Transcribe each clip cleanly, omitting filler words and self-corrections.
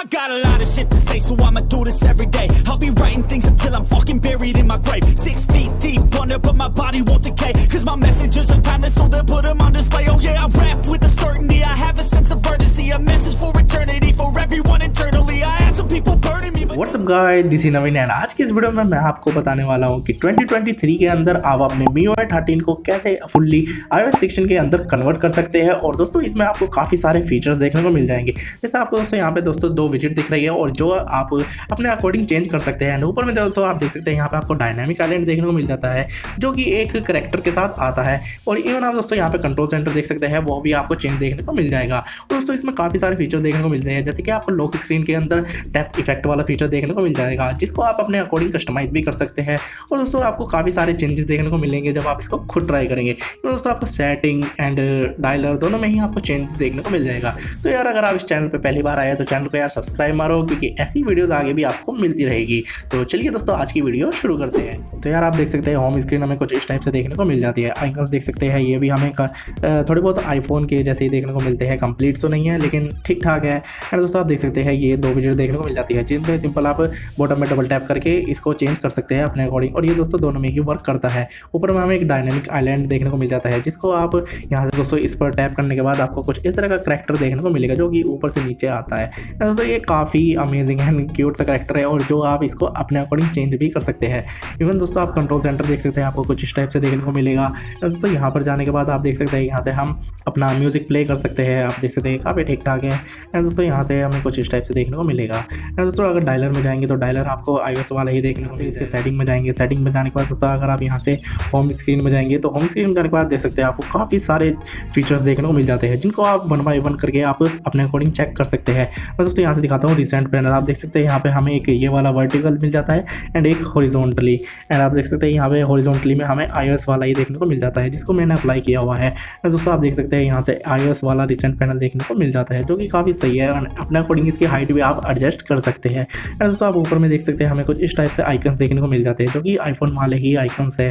got a lot of shit to say, so I'ma do this every day. I'll be writing things until I'm fucking buried in my grave. 6 feet deep under, but my body won't decay. Cause my messages are timeless, so they'll put them on display. Oh yeah, I rap with a certainty, I have a sense of urgency. A message for eternity, for everyone internally. I had some people burning me, but... What's up guys, this is Naveen and आज की इस video में मैं आपको बताने वाला हूँ कि 2023 के अंदर आप अपने MIUI 13 को कैसे फुल्ली iOS 16 के अंदर कन्वर्ट कर सकते हैं। और दोस्तों इसमें आपको काफ़ी सारे फीचर्स देखने को मिल जाएंगे। जैसे आपको दोस्तों यहाँ पे दोस्तों 2 विजेट दिख रही है और जो आप अपने अकॉर्डिंग चेंज कर सकते हैं। ऊपर में दोस्तों आप देख सकते हैं यहाँ पे आपको डायनामिक आइलैंड देखने को मिल जाता है जो कि एक करेक्टर के साथ आता है। और इवन आप दोस्तों यहाँ पे कंट्रोल सेंटर देख सकते हैं, वो भी आपको चेंज देखने को मिल जाएगा। और दोस्तों इसमें काफ़ी सारे फीचर देखने को मिलते हैं, जैसे कि आपको लॉक स्क्रीन के अंदर डेप्थ इफेक्ट वाला फीचर देखने को मिल जाएगा जिसको आप अपने अकॉर्डिंग कस्टमाइज भी कर सकते हैं। और दोस्तों आपको काफ़ी सारे चेंजेस देखने को मिलेंगे जब आप इसको खुद ट्राई करेंगे। तो दोस्तों आपको सेटिंग एंड डायलर दोनों में ही आपको चेंज देखने को मिल जाएगा। तो यार अगर आप इस चैनल पे पहली बार आए तो चैनल को यार सब्सक्राइब मारो, क्योंकि ऐसी वीडियोस आगे भी आपको मिलती रहेगी। तो चलिए दोस्तों आज की वीडियो शुरू करते हैं। तो यार आप देख सकते हैं होम स्क्रीन हमें कुछ इस टाइप से देखने को मिल जाती है। आइकन्स देख सकते हैं, ये भी हमें थोड़े बहुत आईफोन के जैसे ही देखने को मिलते हैं। कंप्लीट तो नहीं है लेकिन ठीक ठाक है। एंड दोस्तों आप देख सकते हैं ये 2 विजेट देखने को मिल जाती है जिनमें सिंपल आप बॉटम में डबल टैप करके इसको चेंज कर सकते हैं अपने अकॉर्डिंग। और ये दोस्तों दोनों में ही वर्क करता है। ऊपर में हमें एक डायनामिक आइलैंड देखने को मिल जाता है जिसको आप यहाँ से दोस्तों इस पर टैप करने के बाद आपको कुछ इस तरह का करैक्टर देखने को मिलेगा जो कि ऊपर से नीचे आता है। दोस्तों ये काफ़ी अमेजिंग एंड क्यूट सा करैक्टर है और जो आप इसको अपने अकॉर्डिंग चेंज भी कर सकते हैं। इवन दोस्तों आप कंट्रोल सेंटर देख सकते हैं, आपको कुछ इस टाइप से देखने को मिलेगा। दोस्तों यहाँ पर जाने के बाद आप देख सकते हैं यहाँ से हम अपना म्यूजिक प्ले कर सकते हैं। आप देख सकते हैं काफ़ी ठीक ठाक है। एंड दोस्तों यहाँ से हमें कुछ इस टाइप से देखने को मिलेगा। एंड दोस्तों अगर डायलर में जाएंगे तो डायलर आपको iOS वाला ही देखने को मिलेगा। इसके सेटिंग में जाएंगे, सेटिंग में जाने के बाद दोस्तों अगर आप यहाँ से होम स्क्रीन में जाएंगे तो होम स्क्रीन में जाने के बाद देख सकते हैं आपको काफ़ी सारे फीचर्स देखने को मिल जाते हैं जिनको आप 1 बाय 1 करके आप अपने अकॉर्डिंग चेक कर सकते हैं। मैं दोस्तों यहाँ से दिखाता हूँ रिसेंट पैनल। आप देख सकते हैं यहाँ पे हमें एक ये वाला वर्टिकल मिल जाता है एंड एक हॉरिजॉन्टली। एंड आप देख सकते हैं यहाँ पे हॉरिजॉन्टली में हमें iOS वाला ही देखने को मिल जाता है जिसको मैंने अप्लाई किया हुआ है। एंड दोस्तों आप देख सकते हैं यहाँ से iOS वाला रिसेंट पैनल देखने को मिल जाता है जो कि काफ़ी सही है। अपने अकॉर्डिंग इसकी हाइट भी आप एडजस्ट कर सकते हैं। एंड दोस्तों आप ऊपर में देख सकते हैं हमें कुछ इस टाइप से आइकन्स देखने को मिल जाते हैं जो कि आईफोन वाले ही आइकन्स है।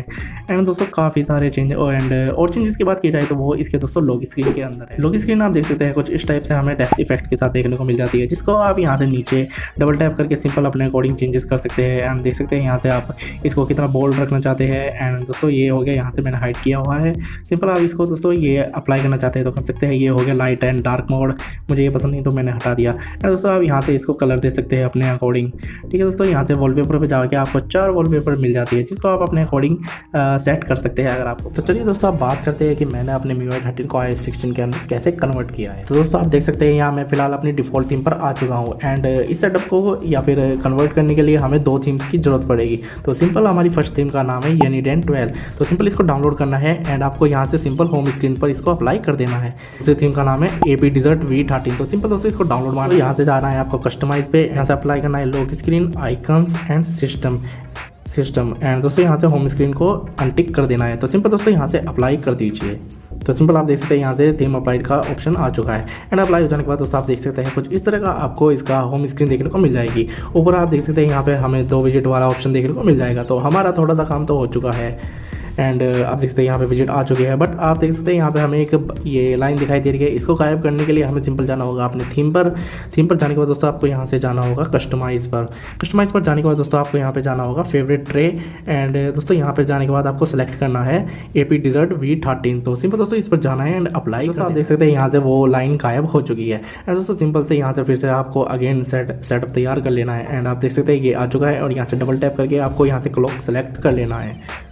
एंड दोस्तों काफ़ी सारे चेंज एंड और चेंजेस की बात की जाए तो वो इसके दोस्तों लॉक स्क्रीन के अंदर है। लॉक स्क्रीन आप देख सकते हैं कुछ इस टाइप से हमें डेप्थ इफेक्ट के साथ देखने को मिल जाती है जिसको आप यहाँ से नीचे डबल टैप करके सिंपल अपने अकॉर्डिंग चेंजेस कर सकते हैं। एंड देख सकते हैं यहाँ से आप इसको कितना बोल्ड रखना चाहते हैं। एंड दोस्तों ये हो गया, यहाँ से मैंने हाइड किया हुआ है। सिंपल आप इसको दोस्तों ये अप्लाई करना चाहते हैं तो कर सकते हैं। ये हो गया लाइट एंड डार्क मोड, मुझे ये पसंद नहीं तो मैंने हटा दिया। एंड दोस्तों आप यहाँ से इसको कलर दे सकते हैं अपने अकॉर्डिंग। ठीक है दोस्तों, यहाँ से वॉलपेपर पे जाके आपको 4 वॉलपेपर मिल जाती है जिसको आप अपने अकॉर्डिंग सेट कर सकते हैं अगर आपको। तो चलिए दोस्तों आप बात करते हैं कि मैंने अपने MIUI 13 को iOS 16 के अंदर कैसे कन्वर्ट किया है। तो दोस्तों आप देख सकते हैं यहाँ मैं फिलहाल अपनी डिफ़ॉल्ट थीम पर आ चुका हूँ। एंड इस सेटअप को या फिर कन्वर्ट करने के लिए हमें 2 थीम्स की जरूरत पड़ेगी। तो सिंपल हमारी फर्स्ट थीम का नाम है Uniden 12। तो सिंपल इसको डाउनलोड करना है एंड आपको यहाँ से सिंपल होम स्क्रीन पर इसको अप्लाई कर देना है। दूसरी थीम का नाम है AP Desert V13। तो सिंपल दोस्तों इसको डाउनलोड मारना, यहाँ से जाना है आपको कस्टमाइज पे, यहाँ से अप्लाई करना है lock screen, icons and system. And दोस्तों यहाँ से होम स्क्रीन को अनटिक कर देना है। तो सिंपल दोस्तों यहाँ से अप्लाई कर दीजिए। तो सिंपल आप देख सकते हैं यहाँ से थीम अप्लाइड का ऑप्शन आ चुका है। एंड अप्लाई हो जाने के बाद दोस्तों आप देख सकते हैं कुछ इस तरह का आपको इसका होम स्क्रीन देखने को मिल जाएगी। ऊपर आप देख सकते हैं यहाँ पे हमें 2 विजेट वाला ऑप्शन देखने को मिल जाएगा। तो हमारा थोड़ा सा काम तो हो चुका है। एंड आप देख सकते हैं यहाँ पे विजिट आ चुके हैं। बट आप देख सकते हैं यहाँ पे हमें एक ये लाइन दिखाई दे रही है, इसको गायब करने के लिए हमें सिंपल जाना होगा अपने थीम पर। थीम पर जाने के बाद दोस्तों आपको यहाँ से जाना होगा कस्टमाइज पर। कस्टमाइज पर जाने के बाद दोस्तों आपको यहाँ पे जाना होगा फेवरेट ट्रे। एंड दोस्तों यहाँ पे जाने के बाद आपको सेलेक्ट करना है AP Desert V13। तो सिंपल दोस्तों इस पर जाना है एंड अप्लाई। तो आप देख सकते हैं यहाँ से वो लाइन गायब हो चुकी है। एंड दोस्तों सिंपल से यहाँ से फिर से आपको अगेन सेटअप तैयार कर लेना है। एंड आप देख सकते हैं ये आ चुका है और यहाँ से डबल टैप करके आपको यहाँ से क्लॉक सेलेक्ट कर लेना है।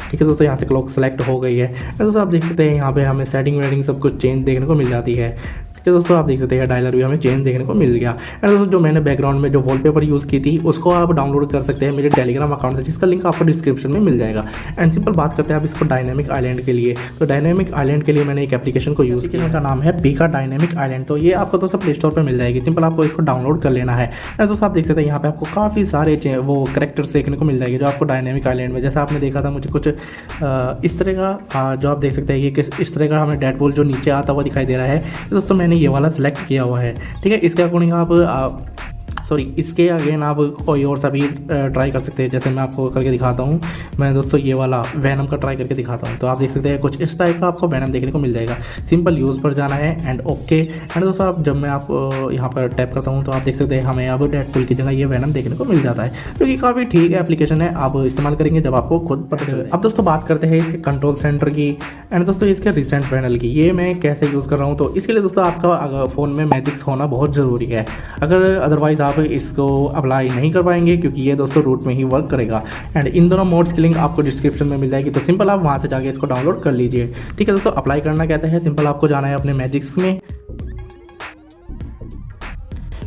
ठीक है दोस्तों, यहाँ से क्लॉक सेलेक्ट हो गई है। दोस्तों आप देख सकते हैं यहाँ पे हमें सेटिंग वेटिंग सब कुछ चेंज देखने को मिल जाती है। तो दोस्तों आप देख सकते हैं डायलर भी हमें चेंज देखने को मिल गया। एंड दोस्तों जो मैंने बैकग्राउंड में जो वॉलपेपर यूज़ की थी उसको आप डाउनलोड कर सकते हैं मेरे टेलीग्राम अकाउंट से, जिसका लिंक आपको डिस्क्रिप्शन में मिल जाएगा। एंड सिंपल बात करते हैं आप इसको डायनेमिक आइलैंड के लिए। तो डायनेमिक आइलैंड के लिए मैंने एक एप्लीकेशन को यूज़ किया, उसका नाम है पीका डायनेमिक आइलैंड। तो ये आपको दोस्तों प्ले स्टोर पर मिल जाएगी। सिंपल आपको इसको डाउनलोड कर लेना है। एंड दोस्तों आप देख सकते हैं यहाँ पे आपको काफ़ी सारे वो करैक्टर्स देखने को मिल जाएगी जो आपको डायनेमिक आइलैंड में, जैसा आपने देखा था मुझे कुछ इस तरह का जो आप देख सकते हैं ये इस तरह का हमें डेडपूल जो नीचे आता हुआ दिखाई दे रहा है। तो दोस्तों मैंने ये वाला सेलेक्ट किया हुआ है। ठीक है, इसके अकॉर्डिंग आप सॉरी इसके अगेन आप कोई और सा भी ट्राई कर सकते हैं। जैसे मैं आपको करके दिखाता हूँ, मैं दोस्तों ये वाला वैनम का ट्राई करके दिखाता हूँ। तो आप देख सकते हैं कुछ इस टाइप का आपको वैनम देखने को मिल जाएगा। सिंपल यूज़ पर जाना है एंड ओके। एंड दोस्तों आप जब मैं आप यहाँ पर टैप करता हूँ तो आप देख सकते हैं हमें अब डेडपूल की जगह ये वैनम देखने को मिल जाता है, जो कि काफ़ी ठीक है एप्लीकेशन है। आप इस्तेमाल करेंगे जब आपको खुद पता चले। अब दोस्तों बात करते हैं इसके कंट्रोल सेंटर की एंड दोस्तों इसके रिसेंट पैनल की, ये मैं कैसे यूज़ कर रहा हूँ। तो इसके लिए दोस्तों आपका अगर फ़ोन में मैजिक्स होना बहुत ज़रूरी है, अगर अदरवाइज़ आप इसको अप्लाई नहीं कर पाएंगे, क्योंकि ये दोस्तों रूट में ही वर्क करेगा। एंड इन दोनों मोड्स की लिंक आपको डिस्क्रिप्शन में मिल जाएगी, तो सिंपल आप वहाँ से जाके इसको डाउनलोड कर लीजिए। ठीक है दोस्तों, अप्लाई करना कहते हैं सिंपल आपको जाना है अपने मैजिक्स में।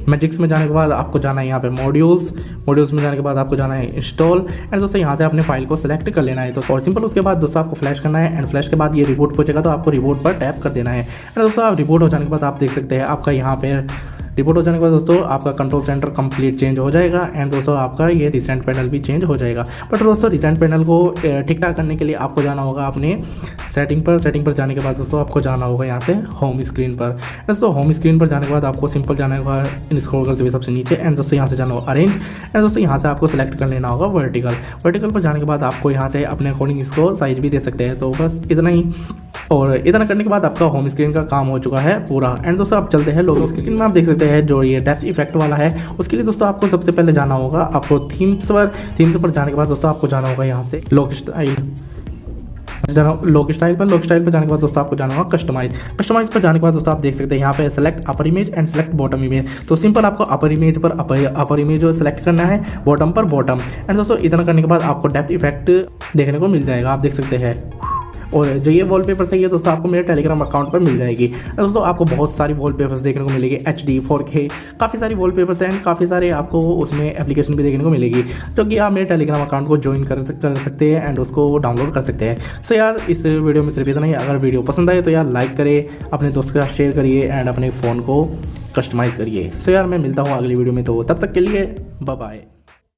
मैजिक्स में जाने के बाद आपको जाना है यहाँ पे मॉड्यूल्स में जाने के बाद आपको जाना है इंस्टॉल एंड दोस्तों यहाँ से अपने फाइल को सिलेक्ट कर लेना है। तो और सिंपल उसके बाद दोस्तों आपको फ्लैश करना है एंड फ्लैश के बाद ये रिबूट पहुंचेगा, तो आपको रिबूट पर टैप कर देना है। एंड दोस्तों आप रिबूट हो जाने के बाद आप देख सकते हैं आपका यहाँ पे रिपोर्ट हो जाने के बाद दोस्तों आपका कंट्रोल सेंटर कंप्लीट चेंज हो जाएगा एंड दोस्तों आपका ये रिसेंट पैनल भी चेंज हो जाएगा। बट दोस्तों रिसेंट पैनल को ठीक ठाक करने के लिए आपको जाना होगा अपने सेटिंग पर जाने के बाद दोस्तों आपको जाना होगा यहाँ से होम स्क्रीन पर। दोस्तों होम स्क्रीन पर जाने के बाद आपको सिंपल जाना होगा स्क्रॉल करते हुए सबसे नीचे एंड दोस्तों यहाँ से जाना होगा अरेंज एंड दोस्तों यहाँ से आपको सेलेक्ट कर लेना होगा वर्टिकल पर जाने के बाद आपको यहाँ से अपने अकॉर्डिंग इसको साइज भी दे सकते हैं। तो बस इतना ही, और इतना करने के बाद आपका होम स्क्रीन का काम हो चुका है पूरा। एंड दोस्तों आप चलते हैं लोगो स्क्रीन में। आप देख सकते हैं जो ये डेप्थ इफेक्ट वाला है, उसके लिए दोस्तों आपको सबसे पहले जाना होगा आपको थीम्स पर जाने के बाद दोस्तों आपको जाना होगा यहाँ से लॉक स्टाइल पर जाने के बाद दोस्तों आपको जाना होगा कस्टमाइज पर जाने के बाद दोस्तों आप देख सकते हैं यहाँ पे select upper image and select bottom image. तो सिंपल आपको अपर इमेज पर अपर इमेज सेलेक्ट करना है, बॉटम पर बॉटम। एंड दोस्तों इतना करने के बाद आपको डेप्थ इफेक्ट देखने को मिल जाएगा, आप देख सकते हैं। और जो ये वॉलपेपर चाहिए दोस्तों आपको मेरे टेलीग्राम अकाउंट पर मिल जाएगी। दोस्तों आपको बहुत सारी वॉलपेपर्स देखने को मिलेगी, HD 4K काफ़ी सारी वॉलपेपर्स हैं, काफ़ी सारे आपको उसमें एप्लीकेशन भी देखने को मिलेगी, जो कि आप मेरे टेलीग्राम अकाउंट को ज्वाइन कर सकते हैं एंड उसको डाउनलोड कर सकते हैं। सो यार इस वीडियो में सिर्फ इतना ही। अगर वीडियो पसंद आए तो यार लाइक करिए, अपने दोस्त के साथ शेयर करिए एंड अपने फ़ोन को कस्टमाइज़ करिए। सो यार मैं मिलता हूँ अगली वीडियो में, तो तब तक के लिए बाय बाय।